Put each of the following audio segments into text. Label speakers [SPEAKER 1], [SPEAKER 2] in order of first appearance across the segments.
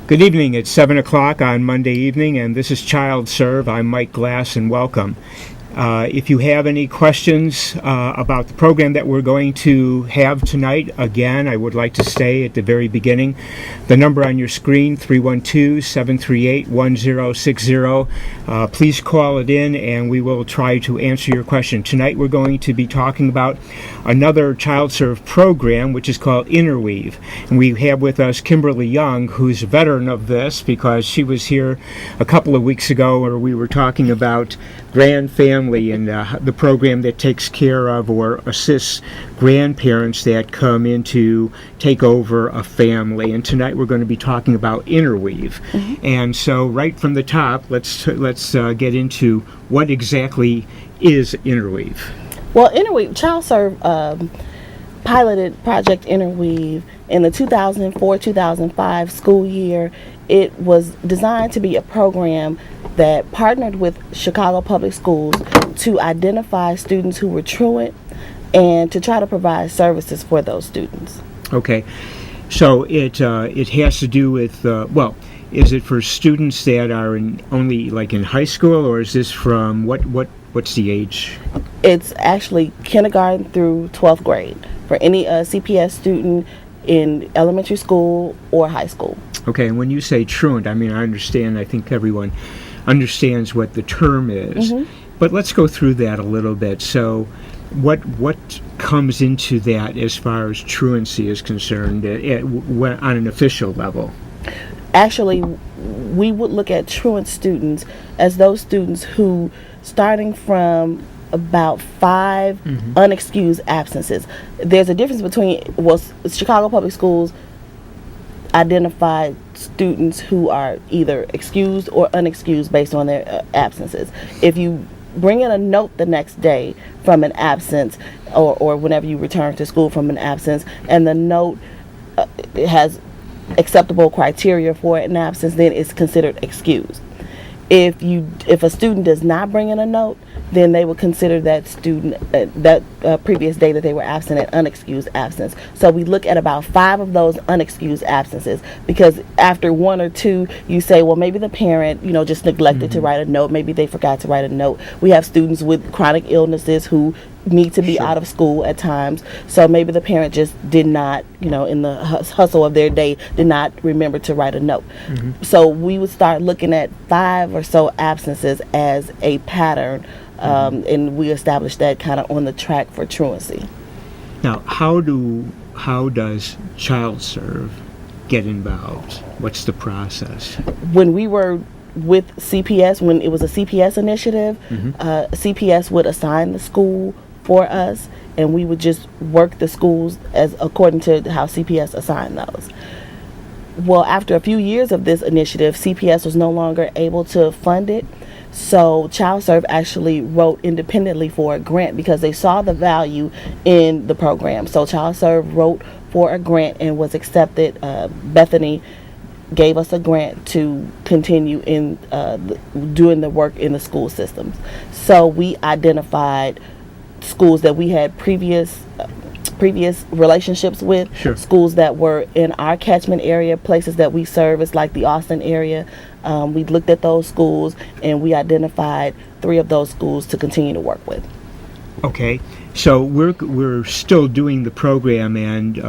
[SPEAKER 1] Good evening. It's 7 o'clock on Monday evening, and this is ChildServ. I'm Mike Glass, and welcome. If you have any questions about the program that we're going to have tonight, again, I would like to say at the very beginning, the number on your screen, 312-738-1060. Please call it in, and we will try to answer your question. Tonight we're going to be talking about another ChildServ program, which is called Interweave. And we have with us Kimberly Young, who's a veteran of this because she was here a couple of weeks ago where we were talking about grand family and the program that takes care of or assists grandparents that come in to take over a family. And tonight we're going to be talking about Interweave. Mm-hmm. And so right from the top, let's get into what exactly is Interweave.
[SPEAKER 2] Well, Interweave, ChildServ piloted Project Interweave in the 2004-2005 school year. It was designed to be a program that partnered with Chicago Public Schools to identify students who were truant and to try to provide services for those students.
[SPEAKER 1] Okay, so it has to do with is it for students that are only in high school, or is this from what's the age?
[SPEAKER 2] It's actually kindergarten through 12th grade for any CPS student in elementary school or high school.
[SPEAKER 1] Okay, and when you say truant, I understand. I think everyone understands what the term is. Mm-hmm. But let's go through that a little bit. So what comes into that as far as truancy is concerned on an official level?
[SPEAKER 2] Actually, we would look at truant students as those students who, starting from about 5 mm-hmm. unexcused absences. There's a difference between, Chicago Public Schools identified students who are either excused or unexcused based on their absences. If you bring in a note the next day from an absence or whenever you return to school from an absence, and the note has acceptable criteria for an absence, then it's considered excused. If a student does not bring in a note, then they will consider that student that previous day that they were absent an unexcused absence. So we look at about 5 of those unexcused absences, because after 1 or 2, you say, well, maybe the parent, just neglected mm-hmm. to write a note. Maybe they forgot to write a note. We have students with chronic illnesses who need to be out of school at times. So maybe the parent just did not, in the hustle of their day, did not remember to write a note. Mm-hmm. So we would start looking at 5 or so absences as a pattern, mm-hmm. and we established that kind of on the track for truancy.
[SPEAKER 1] Now, how does ChildServ get involved? What's the process?
[SPEAKER 2] When we were with CPS, when it was a CPS initiative, mm-hmm. CPS would assign the school for us, and we would just work the schools as according to how CPS assigned those. Well, after a few years of this initiative, CPS was no longer able to fund it, so ChildServ actually wrote independently for a grant because they saw the value in the program. So ChildServ wrote for a grant and was accepted. Bethany gave us a grant to continue in doing the work in the school systems. So we identified schools that we had previous relationships with, sure. Schools that were in our catchment area, places that we service, like the Austin area. We looked at those schools and we identified 3 of those schools to continue to work with.
[SPEAKER 1] Okay, so we're still doing the program, and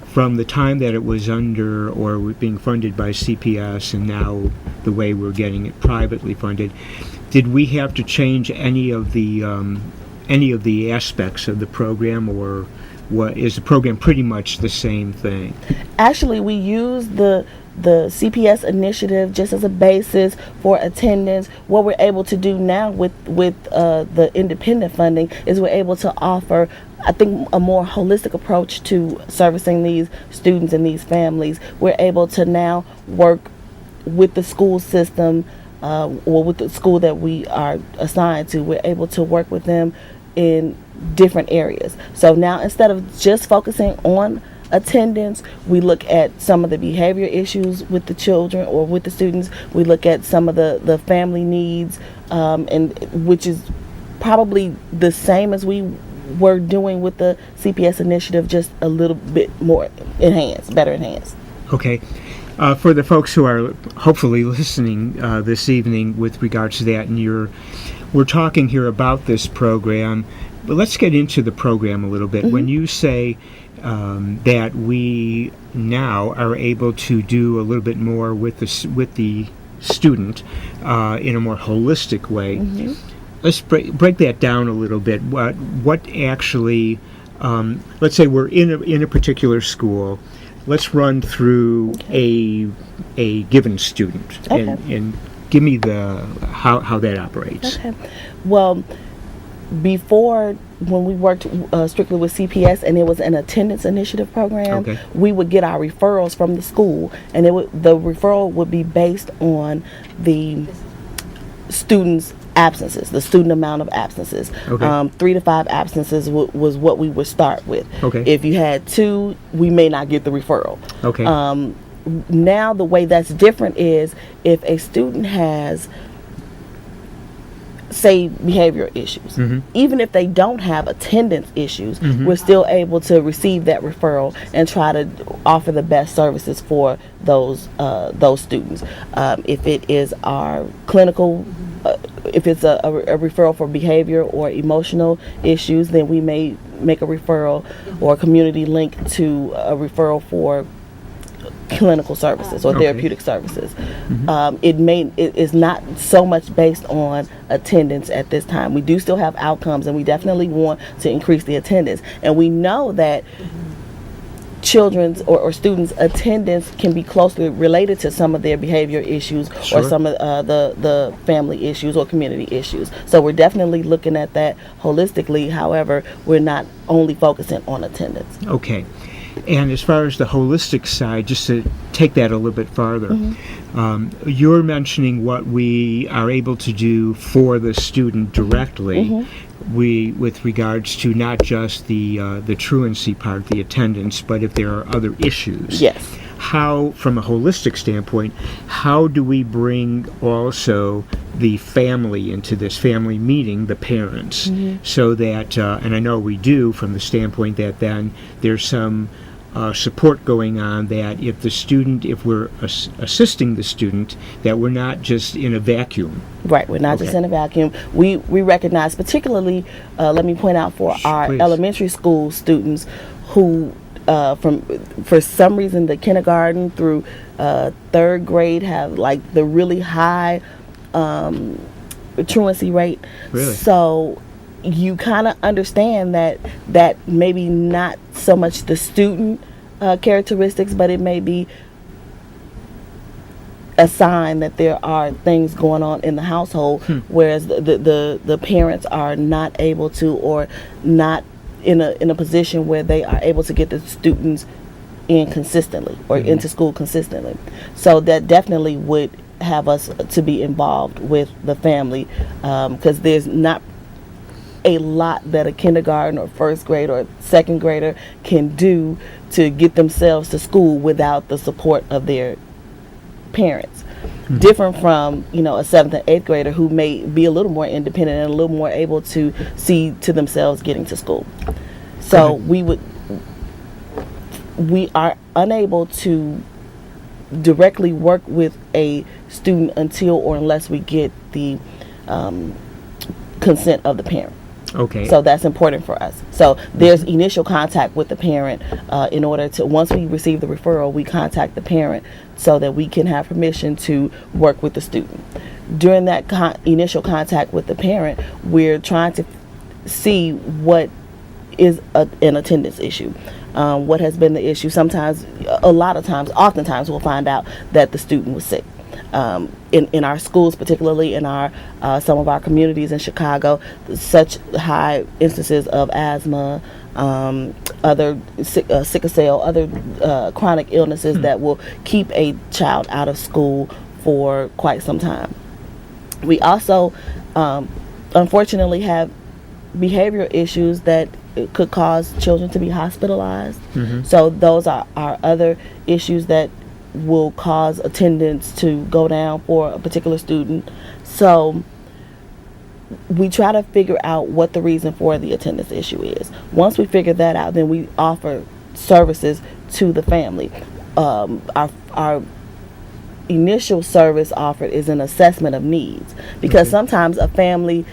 [SPEAKER 1] from the time that it was under or being funded by CPS and now the way we're getting it privately funded, did we have to change any of the aspects of the program, or is the program pretty much the same thing?
[SPEAKER 2] Actually, we use the CPS initiative just as a basis for attendance. What we're able to do now with the independent funding is we're able to offer, I think, a more holistic approach to servicing these students and these families. We're able to now work with the school system, or with the school that we are assigned to. We're able to work with them in different areas. So now, instead of just focusing on attendance, we look at some of the behavior issues with the children or with the students. We look at some of the family needs, and which is probably the same as we were doing with the CPS initiative, just a little bit more enhanced, better enhanced.
[SPEAKER 1] Okay. For the folks who are hopefully listening this evening with regards to that, and we're talking here about this program, but let's get into the program a little bit. When you say that we now are able to do a little bit more with the student in a more holistic way, let's break that down a little bit. What actually, let's say we're in a particular school. Let's run through a given student and give me how that operates.
[SPEAKER 2] Okay. Well, before, when we worked strictly with CPS and it was an attendance initiative program, we would get our referrals from the school, and the referral would be based on the student's absences, the student amount of absences. 3 to 5 absences was what we would start with. If you had 2, we may not get the referral. Now the way that's different is if a student has, say, behavioral issues, even if they don't have attendance issues, we're still able to receive that referral and try to offer the best services for those students. If it is our clinical, if it's a referral for behavior or emotional issues, then we may make a referral or a community link to a referral for clinical services or therapeutic services. It is not so much based on attendance at this time. We do still have outcomes, and we definitely want to increase the attendance. And we know that children's or students' attendance can be closely related to some of their behavior issues or some of the family issues or community issues. So we're definitely looking at that holistically. However, we're not only focusing on attendance.
[SPEAKER 1] Okay. And as far as the holistic side, just to take that a little bit farther, you're mentioning what we are able to do for the student directly, with regards to not just the truancy part, the attendance, but if there are other issues.
[SPEAKER 2] Yes.
[SPEAKER 1] How, from a holistic standpoint, how do we bring also the family into this, family meeting the parents, so that, and I know we do from the standpoint that then there's some support going on, that if we're assisting the student, that we're not just in a vacuum.
[SPEAKER 2] Right, we're not just in a vacuum. We recognize, particularly, let me point out for our elementary school students who, for some reason, the kindergarten through 3rd grade have like the really high truancy rate.
[SPEAKER 1] Really?
[SPEAKER 2] So you kind of understand that maybe not so much the student characteristics, but it may be a sign that there are things going on in the household, whereas the parents are not able to, or not in a position where they are able to get the students in consistently or into school consistently. So that definitely would have us to be involved with the family, because there's not a lot that a kindergarten or 1st grade or 2nd grader can do to get themselves to school without the support of their parents. Different from, a 7th and 8th grader who may be a little more independent and a little more able to see to themselves getting to school. So we are unable to directly work with a student until or unless we get the consent of the parent. So that's important for us. So there's initial contact with the parent in order to, once we receive the referral, we contact the parent so that we can have permission to work with the student. During that initial contact with the parent, we're trying to see what is an attendance issue. What has been the issue? Sometimes, oftentimes we'll find out that the student was sick. In our schools, particularly in our some of our communities in Chicago, such high instances of asthma, other sickle cell, other chronic illnesses that will keep a child out of school for quite some time. We also, unfortunately, have behavioral issues that could cause children to be hospitalized. So those are other issues that will cause attendance to go down for a particular student. So we try to figure out what the reason for the attendance issue is. Once we figure that out, then we offer services to the family. Our initial service offered is an assessment of needs, because sometimes a family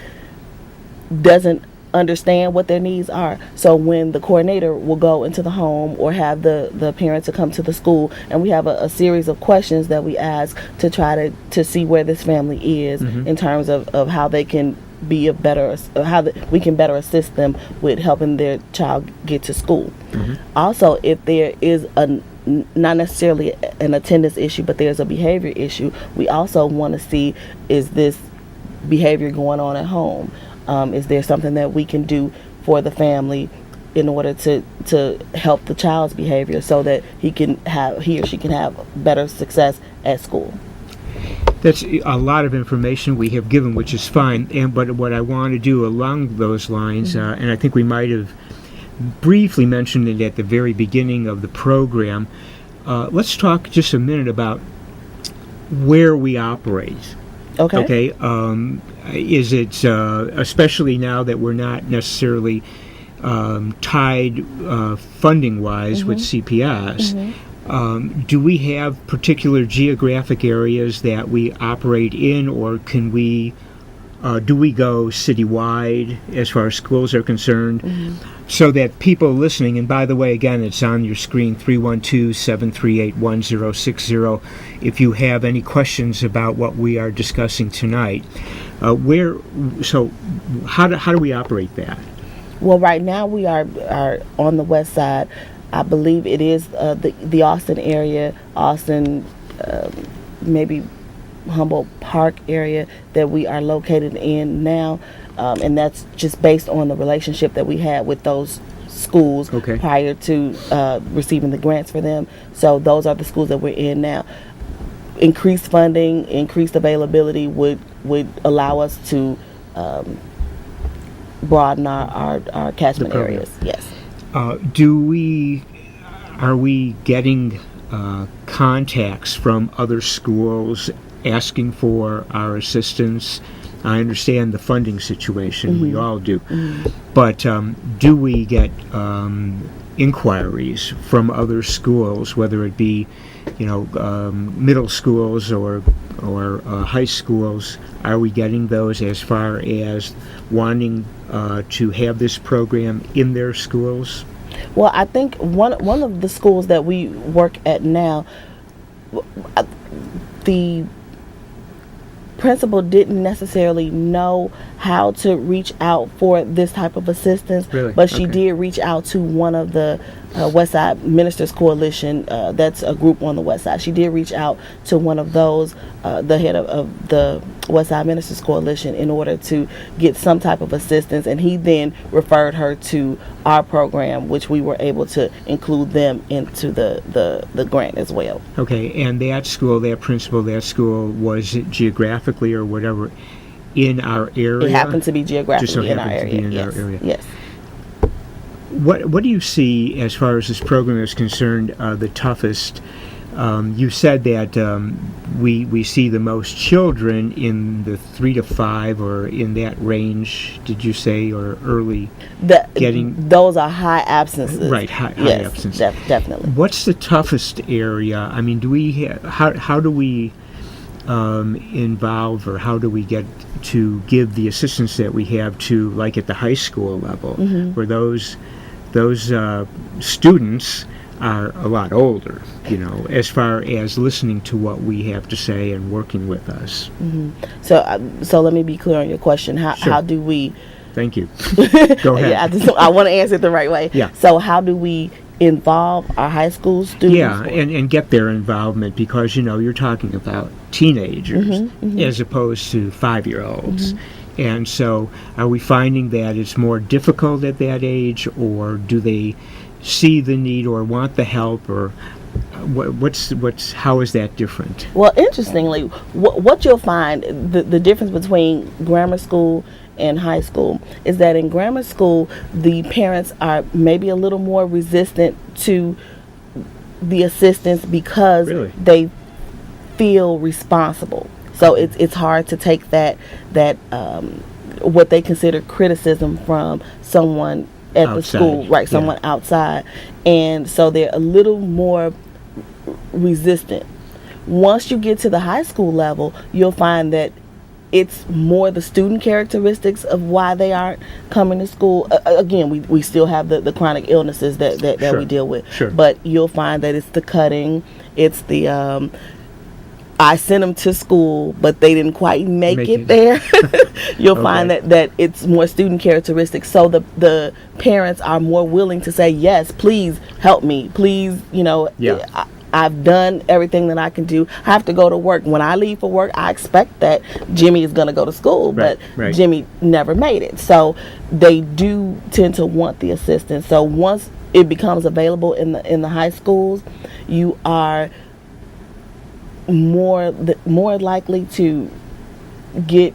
[SPEAKER 2] doesn't understand what their needs are. So when the coordinator will go into the home or have the parents to come to the school, and we have a series of questions that we ask to try to see where this family is in terms of how they can be we can better assist them with helping their child get to school. Also, if there is not necessarily an attendance issue, but there's a behavior issue, we also want to see, is this behavior going on at home? Is there something that we can do for the family in order to help the child's behavior so that he or she can have better success at school?
[SPEAKER 1] That's a lot of information we have given, which is fine. But what I want to do along those lines, and I think we might have briefly mentioned it at the very beginning of the program, let's talk just a minute about where we operate. Okay. Is it, especially now that we're not necessarily tied funding-wise with CPS, do we have particular geographic areas that we operate in, or can we, do we go citywide as far as schools are concerned? So that people listening, and by the way, again, it's on your screen, 312-738-1060. If you have any questions about what we are discussing tonight, how do we operate that?
[SPEAKER 2] Well, right now we are on the west side. I believe it is the Austin area, maybe Humboldt Park area that we are located in now. And that's just based on the relationship that we had with those schools prior to receiving the grants for them. So those are the schools that we're in now. Increased funding, increased availability would allow us to broaden our catchment areas. Yes.
[SPEAKER 1] Are we getting contacts from other schools asking for our assistance? I understand the funding situation, we all do. But do we get inquiries from other schools, whether it be, middle schools or high schools? Are we getting those as far as wanting to have this program in their schools?
[SPEAKER 2] Well, I think one of the schools that we work at now, the principal didn't necessarily know how to reach out for this type of assistance, but she did reach out to one of the West Side Ministers Coalition. That's a group on the West Side. She did reach out to one of those, the head of the West Side Ministers Coalition, in order to get some type of assistance, and he then referred her to our program, which we were able to include them into the grant as well.
[SPEAKER 1] Okay, and that school, that principal, that school, was it geographically or whatever in our area?
[SPEAKER 2] It happened to be geographically
[SPEAKER 1] Just so
[SPEAKER 2] in our
[SPEAKER 1] happened to be
[SPEAKER 2] area.
[SPEAKER 1] in our area.
[SPEAKER 2] Yes.
[SPEAKER 1] What do you see as far as this program is concerned, the toughest? You said that we see the most children in the 3 to 5 or in that range, did you say, or early getting?
[SPEAKER 2] Those are high absences.
[SPEAKER 1] Right, high
[SPEAKER 2] yes,
[SPEAKER 1] absences.
[SPEAKER 2] Definitely.
[SPEAKER 1] What's the toughest area? I mean, do we how do we involve, or how do we get to give the assistance that we have to, like at the high school level, where those students are a lot older, as far as listening to what we have to say and working with us.
[SPEAKER 2] So let me be clear on your question. How do we?
[SPEAKER 1] Thank you. Go ahead.
[SPEAKER 2] Yeah, I want to answer it the right way.
[SPEAKER 1] Yeah.
[SPEAKER 2] So how do we involve our high school students?
[SPEAKER 1] Yeah, and get their involvement, because you're talking about teenagers as opposed to 5-year-olds. And so are we finding that it's more difficult at that age, or do they see the need or want the help, or how is that different?
[SPEAKER 2] Well, interestingly, what you'll find, the difference between grammar school and high school is that in grammar school, the parents are maybe a little more resistant to the assistance because they feel responsible. So it's hard to take that what they consider criticism from someone at the school, right? Someone outside, and so they're a little more resistant. Once you get to the high school level, you'll find that it's more the student characteristics of why they aren't coming to school. Again, we still have the chronic illnesses that
[SPEAKER 1] Sure.
[SPEAKER 2] we deal with.
[SPEAKER 1] Sure.
[SPEAKER 2] But you'll find that it's the cutting, it's the I sent them to school, but they didn't quite make it there. You'll find that it's more student characteristics. So the parents are more willing to say, yes, please help me. Please, I've done everything that I can do. I have to go to work. When I leave for work, I expect that Jimmy is going to go to school, but Jimmy never made it. So they do tend to want the assistance. So once it becomes available in the high schools, you are more likely to get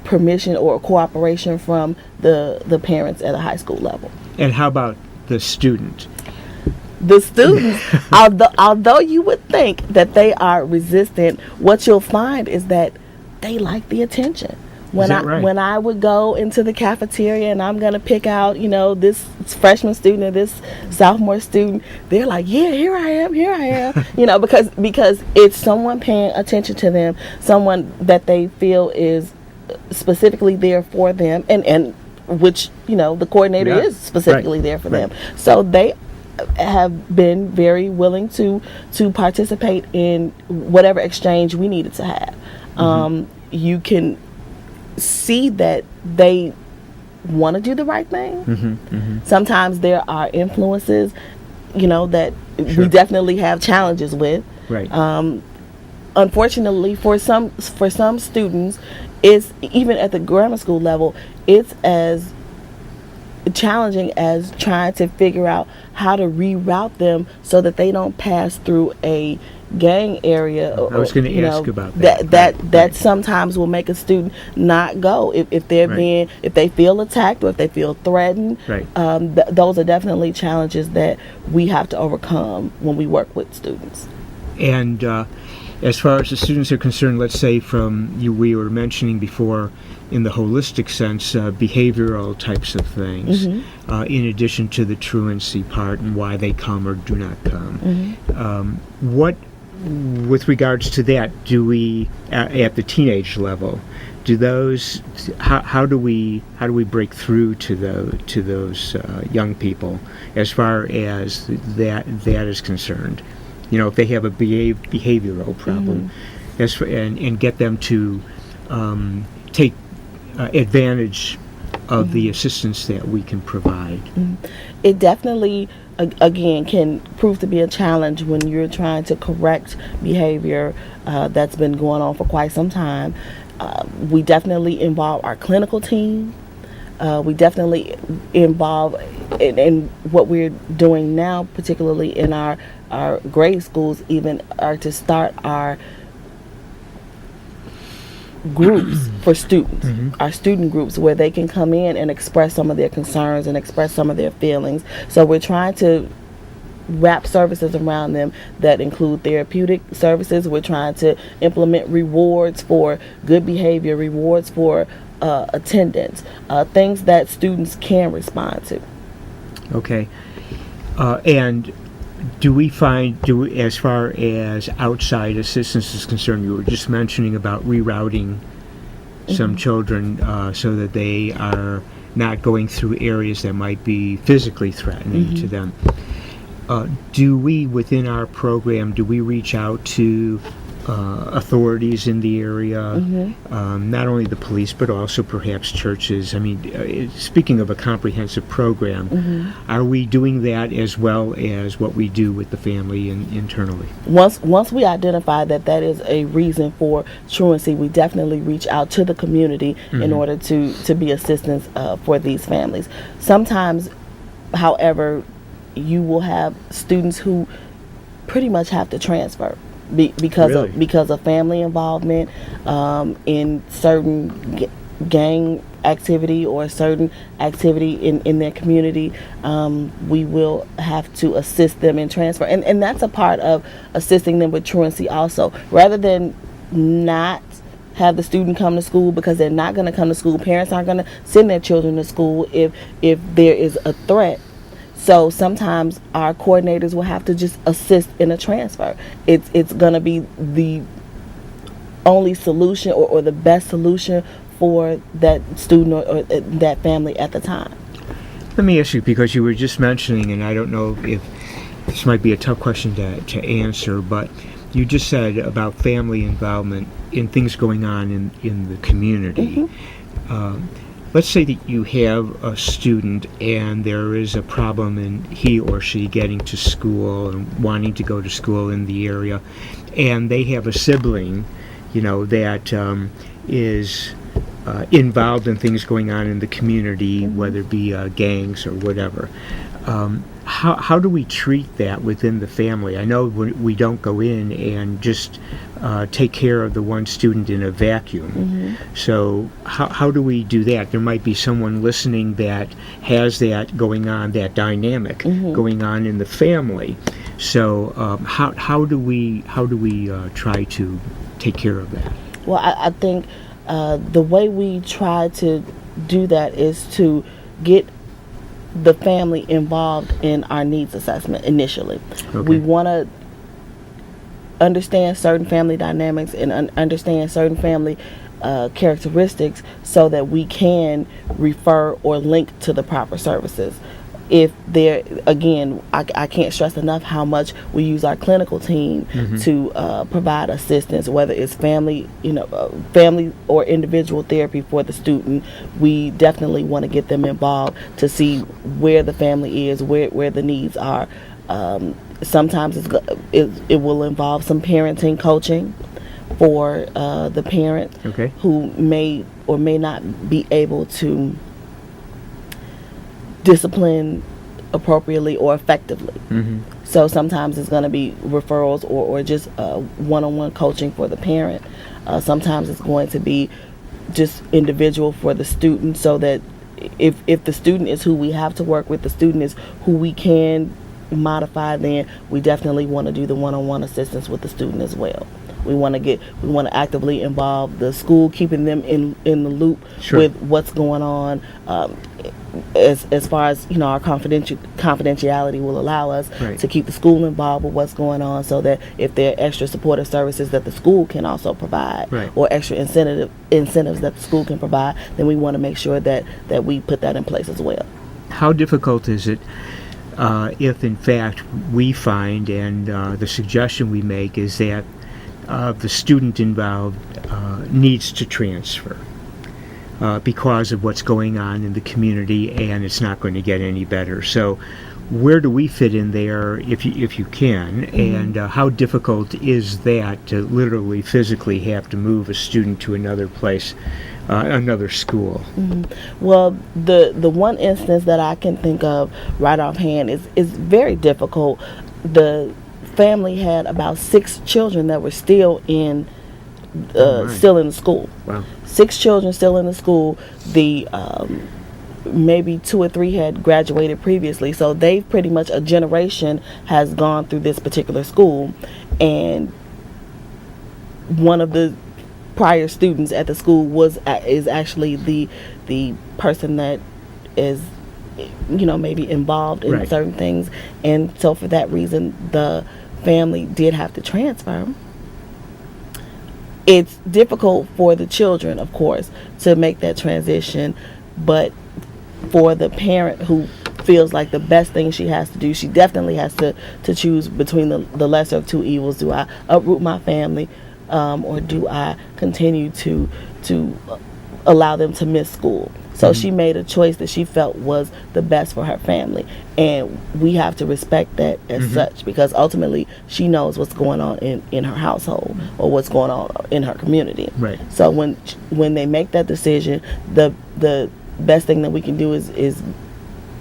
[SPEAKER 2] permission or cooperation from the parents at a high school level.
[SPEAKER 1] And how about the student?
[SPEAKER 2] The students, although you would think that they are resistant, what you'll find is that they like the attention. When I would go into the cafeteria and I'm gonna pick out, this freshman student or this sophomore student, they're like, yeah, here I am, because it's someone paying attention to them, someone that they feel is specifically there for them, and which the coordinator is specifically there for them. So they have been very willing to participate in whatever exchange we needed to have. You can see that they want to do the right thing. Sometimes there are influences, that we definitely have challenges with. Unfortunately, for some students, it's even at the grammar school level, it's as challenging as trying to figure out how to reroute them so that they don't pass through a gang area.
[SPEAKER 1] I was going to ask about that.
[SPEAKER 2] That sometimes will make a student not go if they're if they feel attacked or if they feel threatened. Those are definitely challenges that we have to overcome when we work with students.
[SPEAKER 1] And as far as the students are concerned, let's say we were mentioning before, in the holistic sense, behavioral types of things, in addition to the truancy part and why they come or do not come. What, with regards to that, do we at the teenage level? Do those? How do we break through to those young people as far as that is concerned? If they have a behavioral problem, and get them to take advantage of the assistance that we can provide.
[SPEAKER 2] It definitely, again, can prove to be a challenge when you're trying to correct behavior that's been going on for quite some time. We definitely involve our clinical team. We definitely involve in what we're doing now, particularly in our grade schools, even are to start our groups for students, our student groups, where they can come in and express some of their concerns and express some of their feelings. So we're trying to wrap services around them that include therapeutic services. We're trying to implement rewards for good behavior, rewards for attendance, things that students can respond to.
[SPEAKER 1] Okay. And as far as outside assistance is concerned, you were just mentioning about rerouting some children so that they are not going through areas that might be physically threatening to them. Do we, within our program, reach out to authorities in the area, not only the police, but also perhaps churches? I mean, speaking of a comprehensive program, are we doing that as well as what we do with the family and internally?
[SPEAKER 2] Once we identify that is a reason for truancy, we definitely reach out to the community in order to be assistance for these families. Sometimes, however, you will have students who pretty much have to transfer because of family involvement in certain gang activity or certain activity in their community. We will have to assist them in transfer, and that's a part of assisting them with truancy also. Rather than not have the student come to school because they're not going to come to school, parents aren't going to send their children to school if there is a threat. So sometimes our coordinators will have to just assist in a transfer. It's going to be the only solution or the best solution for that student or that family at the time.
[SPEAKER 1] Let me ask you, because you were just mentioning, and I don't know if this might be a tough question to answer, but you just said about family involvement in things going on in the community. Let's say that you have a student and there is a problem in he or she getting to school and wanting to go to school in the area, and they have a sibling, that is involved in things going on in the community, whether it be gangs or whatever. How do we treat that within the family? I know we don't go in and just take care of the one student in a vacuum. So how do we do that? There might be someone listening that has that going on, that dynamic going on in the family. So how do we try to take care of that?
[SPEAKER 2] Well, I think the way we try to do that is to get the family involved in our needs assessment initially.
[SPEAKER 1] Okay.
[SPEAKER 2] We want to understand certain family dynamics and understand certain family characteristics so that we can refer or link to the proper services. If there, again, I can't stress enough how much we use our clinical team to provide assistance, whether it's family, family or individual therapy for the student. We definitely want to get them involved to see where the family is, where the needs are. Sometimes it will involve some parenting coaching for the parent who may or may not be able to discipline appropriately or effectively. So sometimes it's going to be referrals or just one-on-one coaching for the parent. Sometimes it's going to be just individual for the student, so that if the student is who we have to work with, the student is who we can modify, then we definitely want to do the one-on-one assistance with the student as well. We want to actively involve the school, keeping them in the loop with what's going on. As far as our confidentiality will allow us to keep the school involved with what's going on, so that if there are extra supportive services that the school can also provide, or extra incentives that the school can provide, then we want to make sure that we put that in place as well.
[SPEAKER 1] How difficult is it if in fact we find, and the suggestion we make is that the student involved needs to transfer because of what's going on in the community, and it's not going to get any better? So where do we fit in there, if you can, and how difficult is that to literally physically have to move a student to another place, another school?
[SPEAKER 2] Well, the one instance that I can think of right offhand is very difficult. The family had about 6 children that were still in the school.
[SPEAKER 1] Wow.
[SPEAKER 2] 6 children still in the school. The maybe 2 or 3 had graduated previously, so they've pretty much, a generation has gone through this particular school, and one of the prior students at the school is actually the person that is maybe involved in certain things, and so for that reason the family did have to transfer. It's difficult for the children, of course, to make that transition, but for the parent who feels like the best thing she has to do, she definitely has to choose between the lesser of 2 evils. Do I uproot my family, or do I continue to allow them to miss school? So she made a choice that she felt was the best for her family, and we have to respect that as such, because ultimately she knows what's going on in her household or what's going on in her community.
[SPEAKER 1] Right.
[SPEAKER 2] So when they make that decision, the best thing that we can do is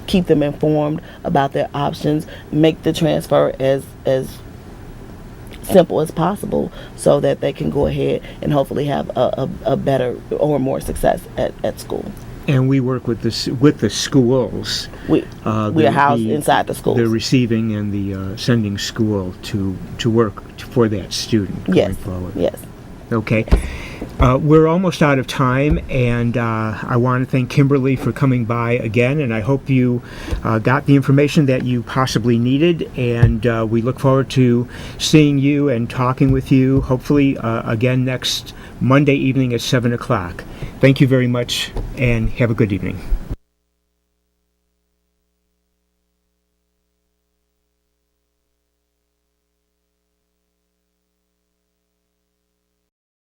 [SPEAKER 2] keep them informed about their options, make the transfer as simple as possible, so that they can go ahead and hopefully have a better or more success at school.
[SPEAKER 1] And we work with the schools.
[SPEAKER 2] We are housed inside the schools.
[SPEAKER 1] The receiving and the sending school to work for that student going forward.
[SPEAKER 2] Yes.
[SPEAKER 1] Okay. We're almost out of time, and I want to thank Kimberly for coming by again, and I hope you got the information that you possibly needed, and we look forward to seeing you and talking with you, hopefully again next Monday evening at 7 o'clock. Thank you very much, and have a good evening.